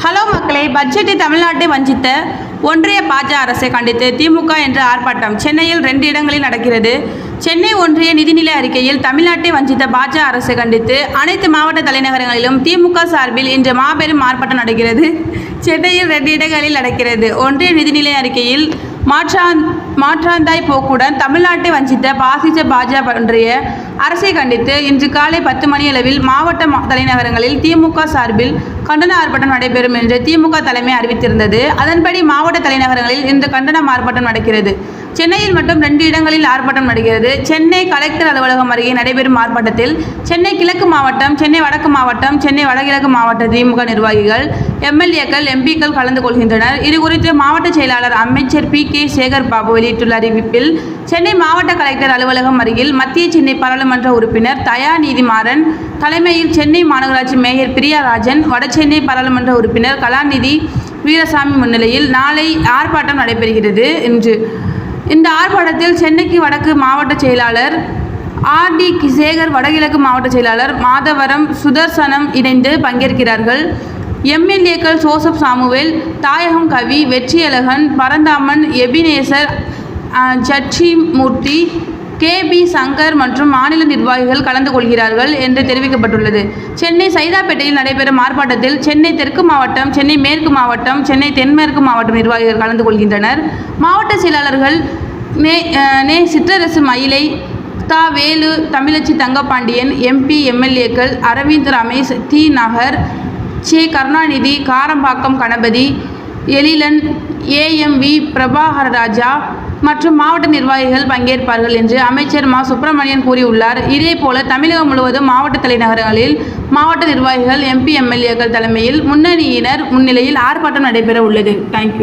Hello மக்களே, பட்ஜெட்டை தமிழ்நாட்டை வஞ்சித்த ஒன்றிய பாஜக அரசை கண்டித்து திமுக என்ற ஆர்ப்பாட்டம் சென்னையில் 2 இடங்களில் நடக்கிறது. சென்னை ஒன்றிய நிதிநிலை அறிக்கையில் தமிழ்நாட்டை வஞ்சித்த பாஜக அரசை கண்டித்து அனைத்து மாவட்ட தலைநகரங்களிலும் திமுக சார்பில் இன்று மாபெரும் ஆர்ப்பாட்டம் நடக்கிறது. சென்னையில் 2 இடங்களில் நடக்கிறது. ஒன்றிய நிதிநிலை அறிக்கையில் மாற்றாந்தாய் போக்குடன் தமிழ்நாட்டை வஞ்சித்த பாசிச பாஜக ஒன்றிய அரசை கண்டித்து இன்று காலை 10 மணியளவில் மாவட்ட தலைநகரங்களில் திமுக சார்பில் கண்டன ஆர்ப்பாட்டம் நடைபெறும் என்று திமுக தலைமை அறிவித்திருந்தது. அதன்படி மாவட்ட தலைநகரங்களில் இன்று கண்டன ஆர்ப்பாட்டம் நடக்கிறது. சென்னையில் மட்டும் 2 இடங்களில் ஆர்ப்பாட்டம் நடக்கிறது. சென்னை கலெக்டர் அலுவலகம் அருகே நடைபெறும் ஆர்ப்பாட்டத்தில் சென்னை கிழக்கு மாவட்டம், சென்னை வடக்கு மாவட்டம், சென்னை வடகிழக்கு மாவட்ட திமுக நிர்வாகிகள், எம்எல்ஏக்கள், எம்பிக்கள் கலந்து கொள்கின்றனர். இதுகுறித்து மாவட்ட செயலாளர் அமைச்சர் PK சேகர் பாபு வெளியிட்டுள்ள அறிவிப்பில், சென்னை மாவட்ட கலெக்டர் அலுவலகம் அருகில் மத்திய சென்னை பாராளுமன்ற உறுப்பினர் தயாநிதி மாறன் தலைமையில் சென்னை மாநகராட்சி மேயர் பிரியாராஜன், வடசென்னை பாராளுமன்ற உறுப்பினர் கலாநிதி வீரசாமி முன்னிலையில் நாளை ஆர்ப்பாட்டம் நடைபெறுகிறது. இந்த ஆர்ப்பாட்டத்தில் சென்னைக்கு வடக்கு மாவட்ட செயலாளர் RD சேகர், வடகிழக்கு மாவட்ட செயலாளர் மாதவரம் சுதர்சனம் இணைந்து பங்கேற்கிறார்கள். எம்எல்ஏக்கள் ஜோசப் சாமுவேல், தாயகம் கவி, வெற்றியழகன், பரந்தாமன், எபினேசர், ஜட்ஜிமூர்த்தி, KB சங்கர் மற்றும் மாநில நிர்வாகிகள் கலந்து கொள்கிறார்கள் என்று தெரிவிக்கப்பட்டுள்ளது. சென்னை சைதாப்பேட்டையில் நடைபெறும் ஆர்ப்பாட்டத்தில் சென்னை தெற்கு மாவட்டம், சென்னை மேற்கு மாவட்டம், சென்னை தென்மேற்கு மாவட்ட நிர்வாகிகள் கலந்து கொள்கின்றனர். மாவட்ட செயலாளர்கள் நே சிற்றரசு மயிலை, வேலு, தமிழச்சி தங்கப்பாண்டியன், MP, MLAக்கள் அரவிந்த் ரமேஷ், நகர், கருணாநிதி, காரம்பாக்கம் கணபதி, எழிலன், AMV பிரபாகரராஜா மற்றும் மாவட்ட நிர்வாகிகள் பங்கேற்பார்கள் என்று அமைச்சர் மா. சுப்பிரமணியன் கூறியுள்ளார். இதேபோல தமிழகம் முழுவதும் மாவட்ட தலைநகரங்களில் மாவட்ட நிர்வாகிகள், MP, MLAக்கள் தலைமையில் முன்னணியினர் முன்னிலையில் ஆர்ப்பாட்டம் நடைபெற உள்ளது. தேங்க்யூ.